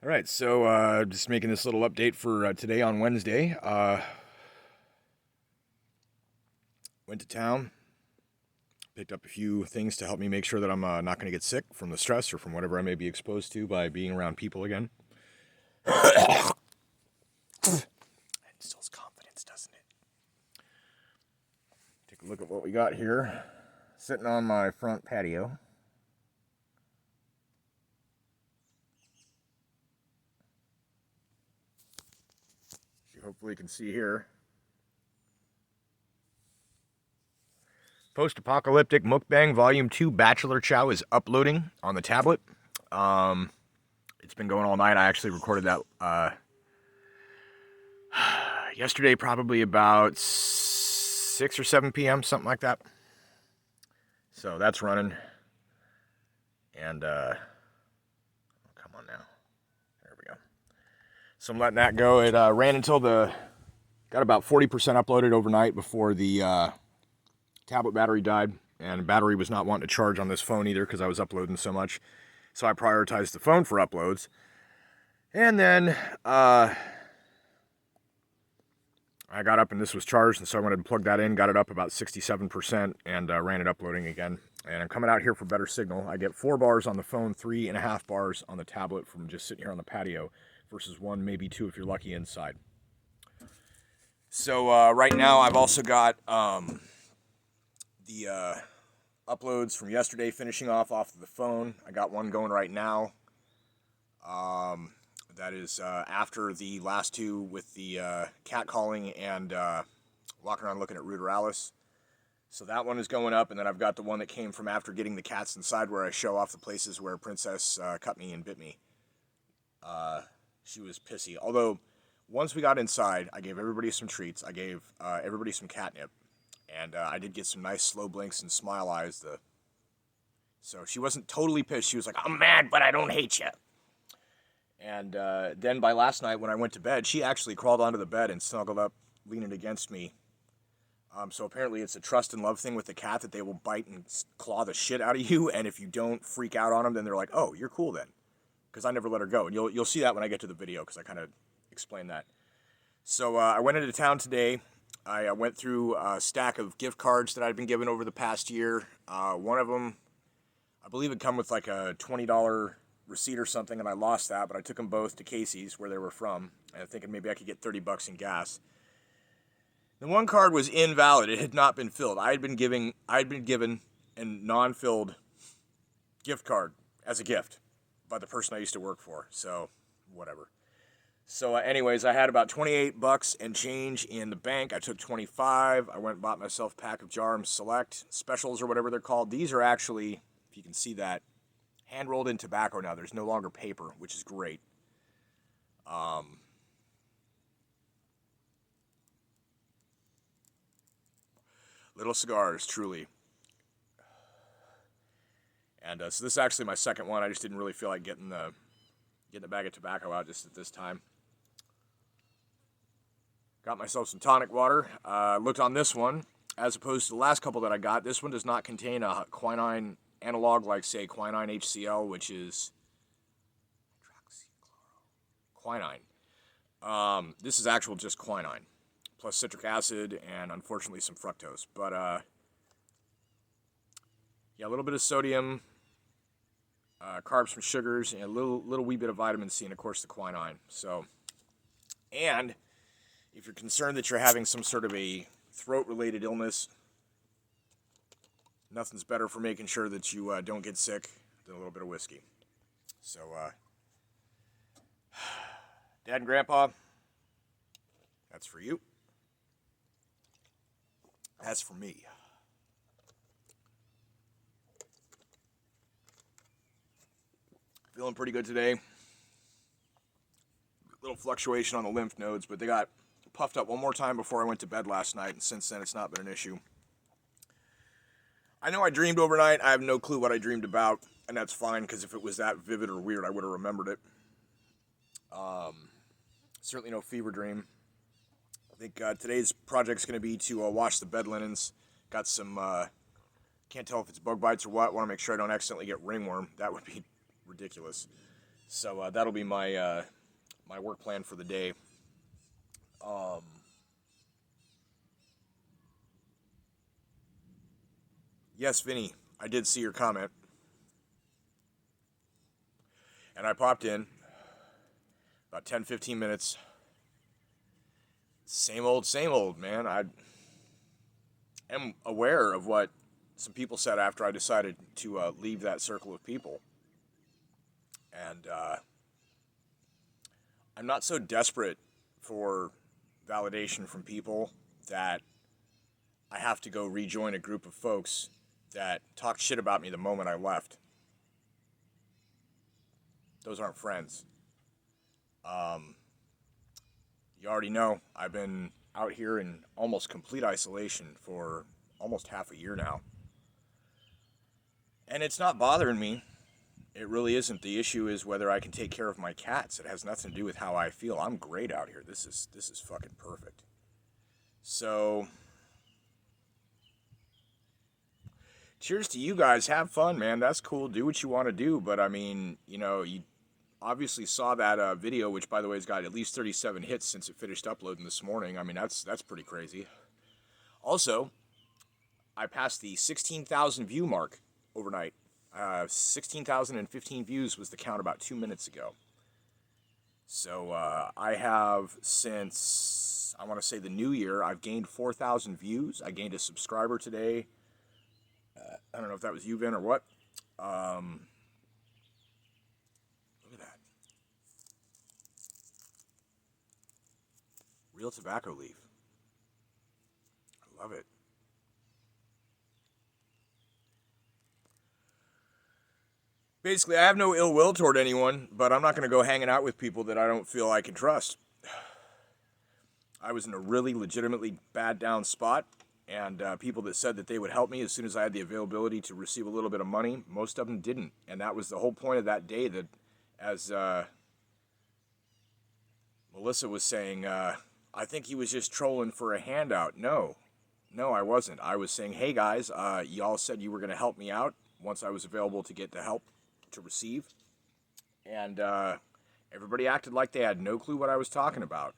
All right, so just making this little update for today on Wednesday. Went to town, picked up a few things to help me make sure that I'm not going to get sick from the stress or from whatever I may be exposed to by being around people again. It instills confidence, doesn't it? Take a look at what we got here. Sitting on my front patio. Hopefully you can see here. Post-Apocalyptic Mukbang Volume 2 Bachelor Chow is uploading on the tablet. It's been going all night. I actually recorded that yesterday, probably about 6 or 7 p.m., something like that. So that's running. And, come on now. There we go. So I'm letting that go. It ran until got about 40% uploaded overnight before the tablet battery died, and battery was not wanting to charge on this phone either because I was uploading so much. So I prioritized the phone for uploads. And then I got up and this was charged, and so I went and plugged that in, got it up about 67%, and ran it uploading again. And I'm coming out here for better signal. I get 4 bars on the phone, 3.5 bars on the tablet from just sitting here on the patio, versus 1, maybe 2 if you're lucky inside. So right now I've also got the uploads from yesterday finishing off of the phone. I got one going right now. That is after the last 2 with the cat calling and walking around looking at Ruderalis. So that one is going up, and then I've got the one that came from after getting the cats inside, where I show off the places where Princess cut me and bit me. She was pissy. Although, once we got inside, I gave everybody some treats. I gave everybody some catnip. And I did get some nice slow blinks and smile eyes. So she wasn't totally pissed. She was like, I'm mad, but I don't hate you. And then by last night when I went to bed, she actually crawled onto the bed and snuggled up, leaning against me. So apparently it's a trust and love thing with the cat that they will bite and claw the shit out of you. And if you don't freak out on them, then they're like, oh, you're cool then. Because I never let her go. And you'll see that when I get to the video, because I kind of explain that. So I went into town today. I went through a stack of gift cards that I'd been given over the past year. One of them, I believe it come with like a $20 receipt or something, and I lost that, but I took them both to Casey's, where they were from, and thinking maybe I could get $30 in gas. The one card was invalid. It had not been filled. I'd been given a non-filled gift card as a gift by the person I used to work for, so whatever. So anyways, I had about $28 and change in the bank. I took 25. I went and bought myself a pack of Jarm Select specials or whatever they're called. These are actually, if you can see that, hand-rolled in tobacco now. There's no longer paper, which is great. Little cigars, truly. And so this is actually my second one. I just didn't really feel like getting the bag of tobacco out just at this time. Got myself some tonic water. Looked on this one. As opposed to the last couple that I got, this one does not contain a quinine analog like, say, quinine HCl, which is quinine. This is actual just quinine, plus citric acid and, unfortunately, some fructose. But, yeah, a little bit of sodium, carbs from sugars, and a little wee bit of vitamin C, and, of course, the quinine. So, and if you're concerned that you're having some sort of a throat-related illness, nothing's better for making sure that you don't get sick than a little bit of whiskey. So, Dad and Grandpa, that's for you. That's for me. Feeling pretty good today. Little fluctuation on the lymph nodes, but they got puffed up one more time before I went to bed last night, and since then it's not been an issue. I know I dreamed overnight. I have no clue what I dreamed about, and that's fine, because if it was that vivid or weird, I would have remembered it. Certainly no fever dream. I think today's project's going to be to wash the bed linens. Got some, can't tell if it's bug bites or what. Want to make sure I don't accidentally get ringworm. That would be ridiculous. So that'll be my my work plan for the day. Um, yes, Vinny, I did see your comment, and I popped in about 10, 15 minutes. Same old, man. I am aware of what some people said after I decided to leave that circle of people. And I'm not so desperate for validation from people that I have to go rejoin a group of folks that talked shit about me the moment I left. Those aren't friends. Um, you already know I've been out here in almost complete isolation for almost half a year now. And it's not bothering me. It really isn't. The issue is whether I can take care of my cats. It has nothing to do with how I feel. I'm great out here. This is fucking perfect. So, cheers to you guys. Have fun, man. That's cool. Do what you want to do. But I mean, you obviously saw that video, which by the way has got at least 37 hits since it finished uploading this morning. I mean, that's pretty crazy. Also, I passed the 16,000 view mark overnight. 16,015 views was the count about 2 minutes ago. So I have, since I want to say the new year, I've gained 4,000 views. I gained a subscriber today. I don't know if that was you, Vin, or what. Look at that. Real tobacco leaf. I love it. Basically, I have no ill will toward anyone, but I'm not going to go hanging out with people that I don't feel I can trust. I was in a really legitimately bad down spot, and people that said that they would help me as soon as I had the availability to receive a little bit of money, most of them didn't. And that was the whole point of that day, that, as Melissa was saying, I think he was just trolling for a handout. No, I wasn't. I was saying, hey guys, y'all said you were going to help me out once I was available to get the help to receive. And everybody acted like they had no clue what I was talking about.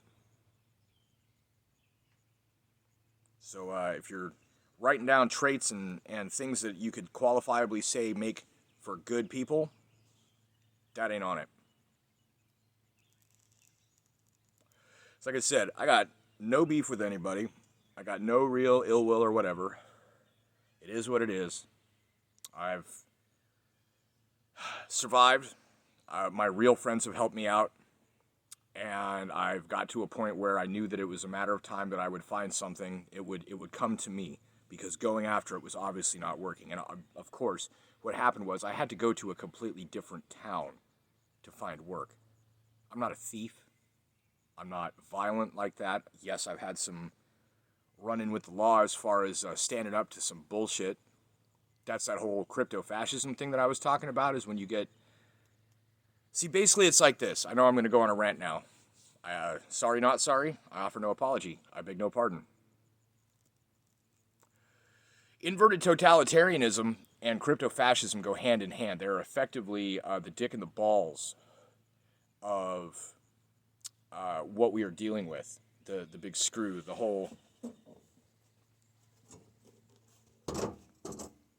So if you're writing down traits and things that you could qualifiably say make for good people, that ain't on it. It's like I said, I got no beef with anybody. I got no real ill will or whatever. It is what it is. I've survived. My real friends have helped me out. And I've got to a point where I knew that it was a matter of time that I would find something. It would come to me, because going after it was obviously not working. And of course, what happened was I had to go to a completely different town to find work. I'm not a thief. I'm not violent like that. Yes, I've had some run-in with the law as far as standing up to some bullshit. That's that whole crypto-fascism thing that I was talking about, is when you get... See, basically it's like this. I know I'm going to go on a rant now. Sorry, not sorry. I offer no apology. I beg no pardon. Inverted totalitarianism and crypto-fascism go hand in hand. They're effectively the dick and the balls of what we are dealing with. The big screw, the whole...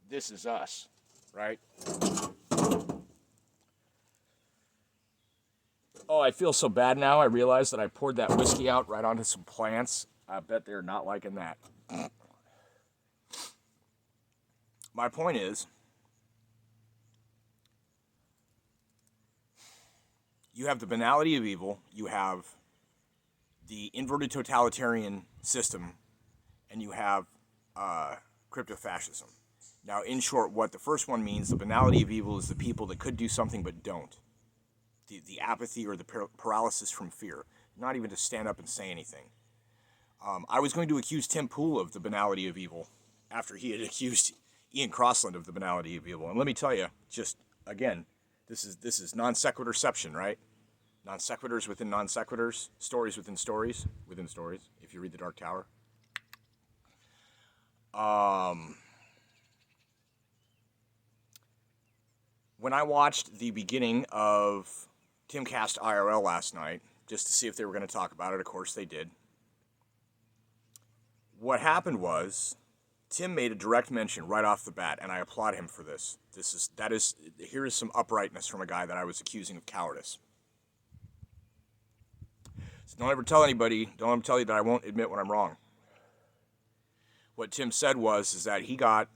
This is us, right? Oh, I feel so bad now. I realize that I poured that whiskey out right onto some plants. I bet they're not liking that. My point is, you have the banality of evil, you have the inverted totalitarian system, and you have crypto-fascism. Now, in short, what the first one means, the banality of evil, is the people that could do something but don't. The apathy or the paralysis from fear. Not even to stand up and say anything. I was going to accuse Tim Pool of the banality of evil after he had accused Ian Crossland of the banality of evil. And let me tell you, just again, this is non sequiturception, right? Non sequiturs within non sequiturs, stories within stories within stories. If you read The Dark Tower. When I watched the beginning of Timcast IRL last night just to see if they were going to talk about it. Of course, they did. What happened was Tim made a direct mention right off the bat, and I applaud him for this. Here is some uprightness from a guy that I was accusing of cowardice. So don't ever tell anybody, don't ever tell you that I won't admit when I'm wrong. What Tim said is that he got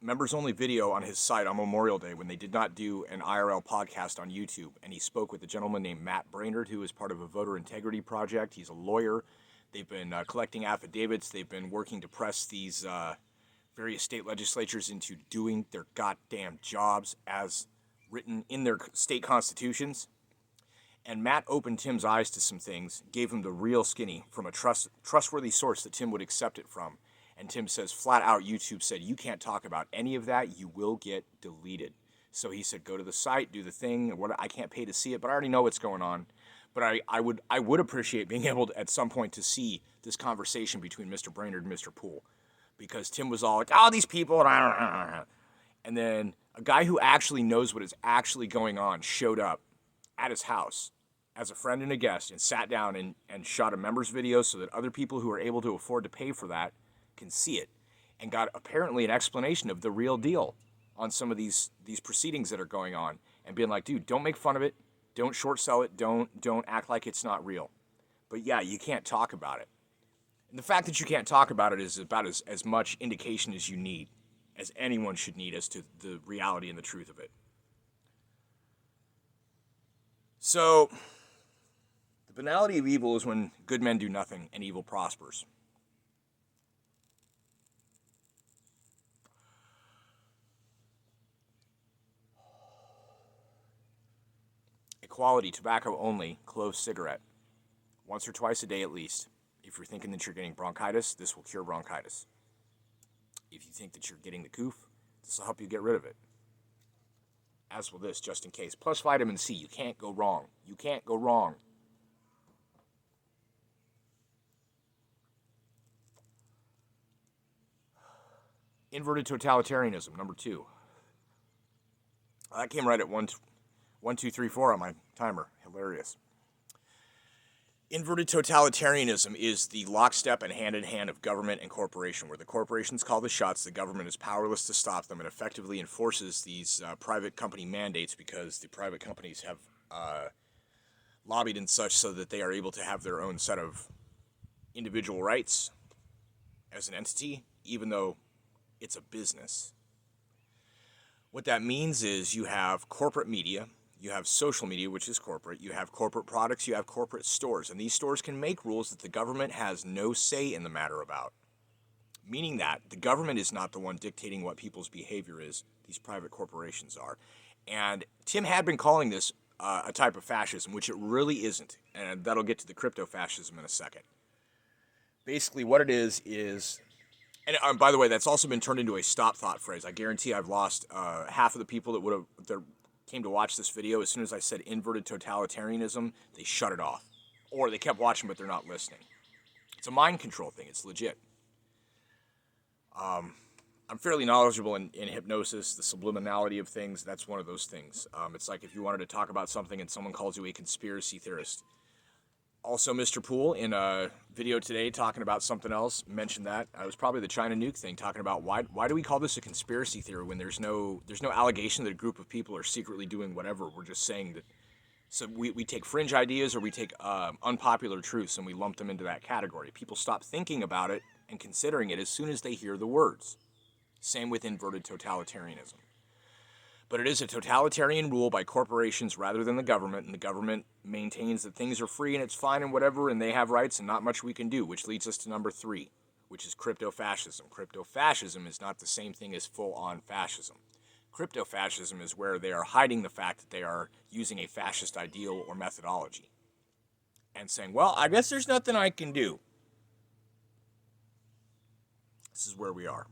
members-only video on his site on Memorial Day when they did not do an IRL podcast on YouTube, and he spoke with a gentleman named Matt Brainerd, who is part of a voter integrity project. He's a lawyer. They've been collecting affidavits. They've been working to press these various state legislatures into doing their goddamn jobs as written in their state constitutions. And Matt opened Tim's eyes to some things, gave him the real skinny from a trustworthy source that Tim would accept it from. And Tim says flat out, YouTube said, you can't talk about any of that. You will get deleted. So he said, go to the site, do the thing. I can't pay to see it, but I already know what's going on. But I would appreciate being able to, at some point, to see this conversation between Mr. Brainerd and Mr. Poole. Because Tim was all like, oh, these people, and then a guy who actually knows what is actually going on showed up at his house as a friend and a guest and sat down and shot a member's video so that other people who are able to afford to pay for that can see it, and got apparently an explanation of the real deal on some of these proceedings that are going on, and being like, dude, don't make fun of it, don't short sell it, don't act like it's not real. But yeah, you can't talk about it. And the fact that you can't talk about it is about as much indication as you need, as anyone should need, as to the reality and the truth of it. So, the banality of evil is when good men do nothing and evil prospers. Equality, tobacco only, clove cigarette. Once or twice a day at least. If you're thinking that you're getting bronchitis, this will cure bronchitis. If you think that you're getting the coof, this will help you get rid of it. As will this, just in case. Plus vitamin C, you can't go wrong. You can't go wrong. Inverted totalitarianism, number 2. That came right at 1, 2, 3, 4 on my timer. Hilarious. Inverted totalitarianism is the lockstep and hand-in-hand of government and corporation, where the corporations call the shots, the government is powerless to stop them, and effectively enforces these private company mandates because the private companies have lobbied and such so that they are able to have their own set of individual rights as an entity, even though it's a business. What that means is you have corporate media, you have social media, which is corporate, you have corporate products, you have corporate stores, and these stores can make rules that the government has no say in the matter about. Meaning that the government is not the one dictating what people's behavior is, these private corporations are. And Tim had been calling this a type of fascism, which it really isn't, and that'll get to the crypto-fascism in a second. Basically what it is, and by the way, that's also been turned into a stop thought phrase. I guarantee I've lost half of the people that came to watch this video. As soon as I said inverted totalitarianism, they shut it off. Or they kept watching, but they're not listening. It's a mind control thing. It's legit. I'm fairly knowledgeable in hypnosis, the subliminality of things. That's one of those things. It's like if you wanted to talk about something and someone calls you a conspiracy theorist. Also, Mr. Poole, in a video today talking about something else, mentioned that. It was probably the China nuke thing, talking about why do we call this a conspiracy theory when there's no allegation that a group of people are secretly doing whatever. We're just saying that. So we take fringe ideas or we take unpopular truths and we lump them into that category. People stop thinking about it and considering it as soon as they hear the words. Same with inverted totalitarianism. But it is a totalitarian rule by corporations rather than the government, and the government maintains that things are free and it's fine and whatever, and they have rights and not much we can do, which leads us to number 3, which is crypto-fascism. Crypto-fascism is not the same thing as full-on fascism. Crypto-fascism is where they are hiding the fact that they are using a fascist ideal or methodology and saying, well, I guess there's nothing I can do. This is where we are.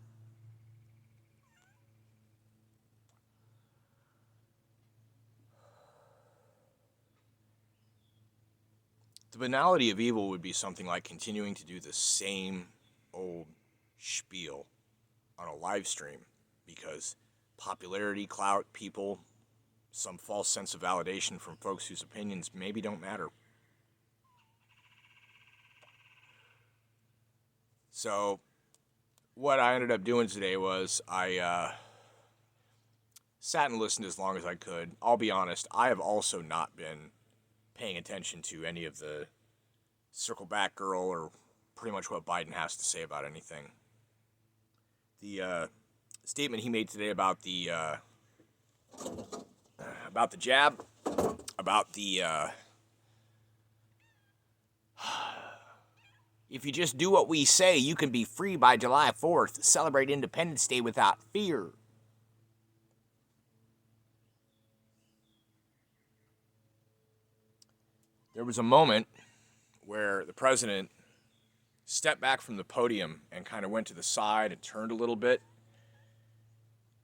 The banality of evil would be something like continuing to do the same old spiel on a live stream because popularity, clout, people, some false sense of validation from folks whose opinions maybe don't matter. So what I ended up doing today was I sat and listened as long as I could. I'll be honest, I have also not been paying attention to any of the circle back girl or pretty much what Biden has to say about anything. The statement he made today about the jab, about the if you just do what we say, you can be free by July 4th. Celebrate Independence Day without fear. There was a moment where the president stepped back from the podium and kind of went to the side and turned a little bit.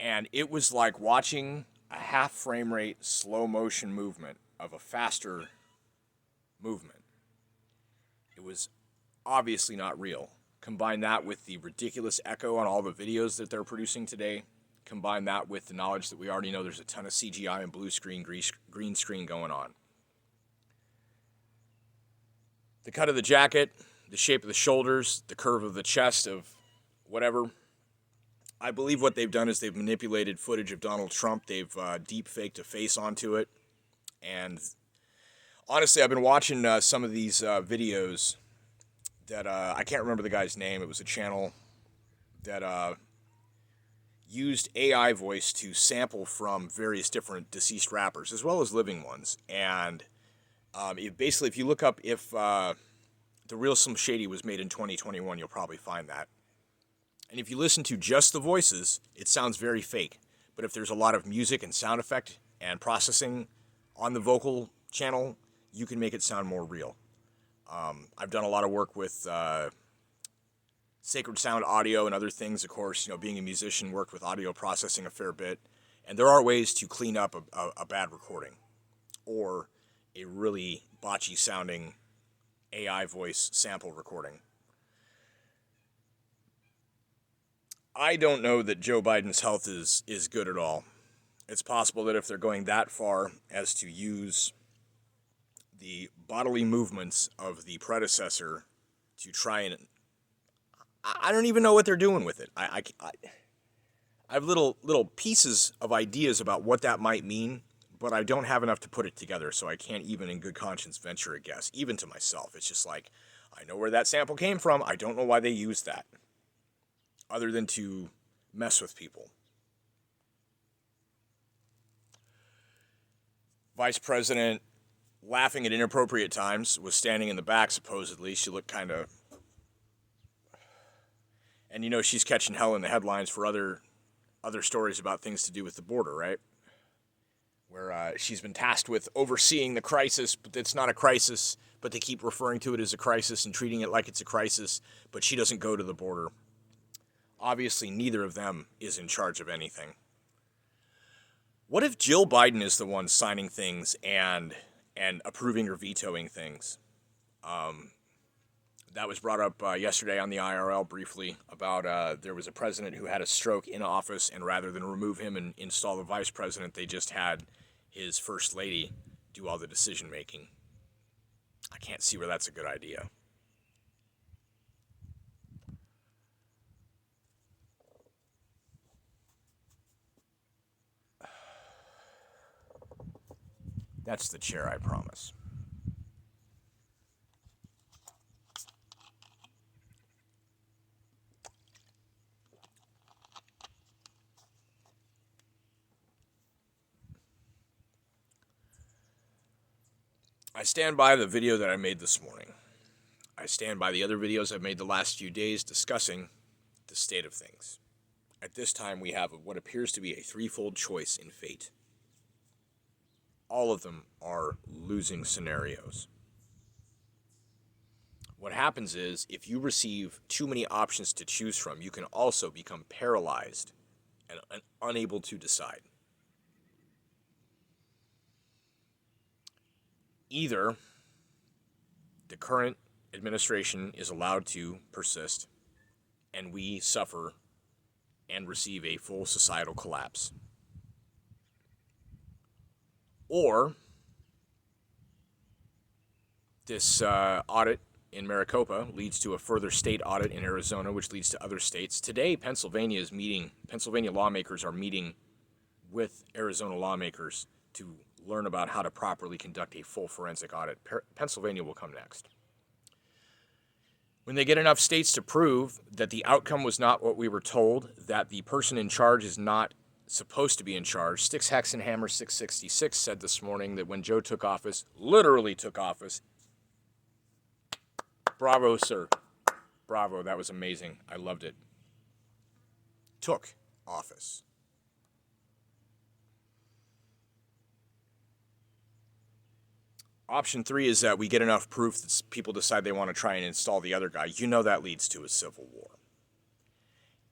And it was like watching a half frame rate slow motion movement of a faster movement. It was obviously not real. Combine that with the ridiculous echo on all the videos that they're producing today. Combine that with the knowledge that we already know there's a ton of CGI and blue screen, green screen going on. The cut of the jacket, the shape of the shoulders, the curve of the chest of whatever. I believe what they've done is they've manipulated footage of Donald Trump. They've deep faked a face onto it. And honestly, I've been watching some of these videos that I can't remember the guy's name. It was a channel that used AI voice to sample from various different deceased rappers as well as living ones. And basically, if you look up if The Real Slim Shady was made in 2021, you'll probably find that. And if you listen to just the voices, it sounds very fake. But if there's a lot of music and sound effect and processing on the vocal channel, you can make it sound more real. I've done a lot of work with Sacred Sound Audio and other things. Of course, being a musician, worked with audio processing a fair bit. And there are ways to clean up a bad recording or a really botchy sounding AI voice sample recording. I don't know that Joe Biden's health is good at all. It's possible that if they're going that far as to use the bodily movements of the predecessor to try and... I don't even know what they're doing with it. I have little pieces of ideas about what that might mean, but I don't have enough to put it together, so I can't even in good conscience venture a guess, even to myself. It's just like, I know where that sample came from. I don't know why they used that, other than to mess with people. Vice President, laughing at inappropriate times, was standing in the back, supposedly. She looked kind of... And she's catching hell in the headlines for other stories about things to do with the border, right? Where she's been tasked with overseeing the crisis, but it's not a crisis, but they keep referring to it as a crisis and treating it like it's a crisis, but she doesn't go to the border. Obviously, neither of them is in charge of anything. What if Jill Biden is the one signing things and approving or vetoing things? That was brought up yesterday on the IRL briefly about there was a president who had a stroke in office, and rather than remove him and install the vice president, they just had his first lady do all the decision making. I can't see where that's a good idea. That's the chair, I promise. I stand by the video that I made this morning. I stand by the other videos I've made the last few days discussing the state of things. At this time, we have what appears to be a threefold choice in fate. All of them are losing scenarios. What happens is, if you receive too many options to choose from, you can also become paralyzed and unable to decide. Either the current administration is allowed to persist and we suffer and receive a full societal collapse, Or this audit in Maricopa leads to a further state audit in Arizona, which leads to other states. Today, Pennsylvania lawmakers are meeting with Arizona lawmakers to learn about how to properly conduct a full forensic audit. Pennsylvania will come next. When they get enough states to prove that the outcome was not what we were told, that the person in charge is not supposed to be in charge, Sticks, Hex, and Hammer 666 said this morning that when Joe took office, literally took office, bravo, sir. Bravo, that was amazing. I loved it. Took office. Option 3 is that we get enough proof that people decide they want to try and install the other guy. You know that leads to a civil war.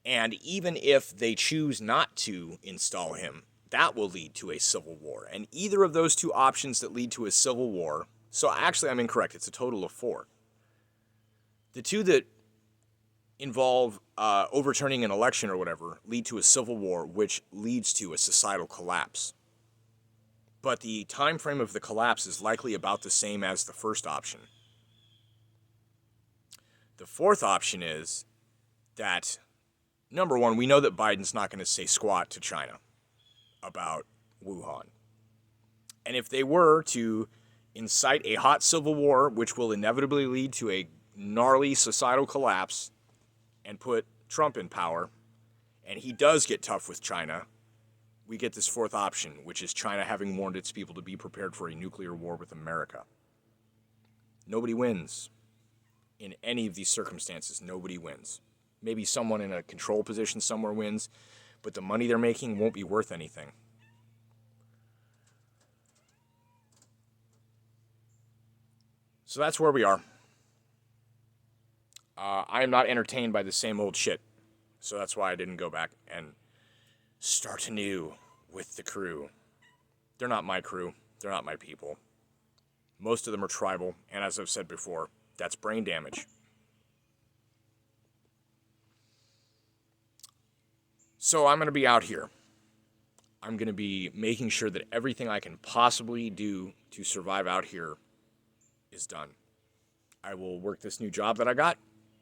And even if they choose not to install him, that will lead to a civil war. And either of those two options that lead to a civil war, so actually I'm incorrect, it's a total of 4. The two that involve overturning an election or whatever lead to a civil war, which leads to a societal collapse. But the time frame of the collapse is likely about the same as the first option. The fourth option is that, number one, we know that Biden's not going to say squat to China about Wuhan. And if they were to incite a hot civil war, which will inevitably lead to a gnarly societal collapse and put Trump in power, and he does get tough with China, we get this fourth option, which is China having warned its people to be prepared for a nuclear war with America. Nobody wins. In any of these circumstances, nobody wins. Maybe someone in a control position somewhere wins, but the money they're making won't be worth anything. So that's where we are. I am not entertained by the same old shit, so that's why I didn't go back and start anew with the crew. They're not my crew. They're not my people. Most of them are tribal, and as I've said before, that's brain damage. So I'm going to be out here. I'm going to be making sure that everything I can possibly do to survive out here is done. I will work this new job that I got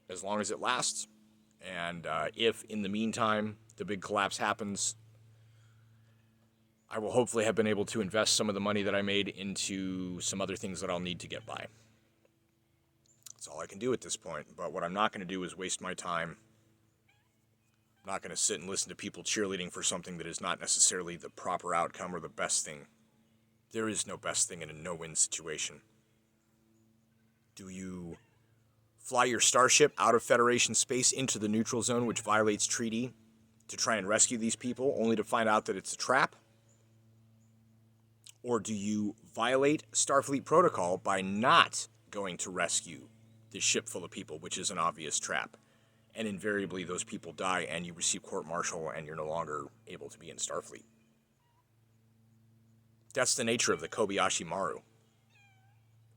as long as it lasts. And if, in the meantime, the big collapse happens, I will hopefully have been able to invest some of the money that I made into some other things that I'll need to get by. That's all I can do at this point. But what I'm not going to do is waste my time. I'm not going to sit and listen to people cheerleading for something that is not necessarily the proper outcome or the best thing. There is no best thing in a no-win situation. Do you fly your starship out of Federation space into the neutral zone, which violates treaty, to try and rescue these people, only to find out that it's a trap? Or do you violate Starfleet protocol by not going to rescue this ship full of people, which is an obvious trap? And invariably those people die and you receive court-martial and you're no longer able to be in Starfleet. That's the nature of the Kobayashi Maru.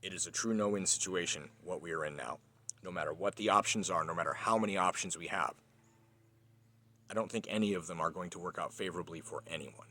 It is a true no-win situation, what we are in now. No matter what the options are, no matter how many options we have, I don't think any of them are going to work out favorably for anyone.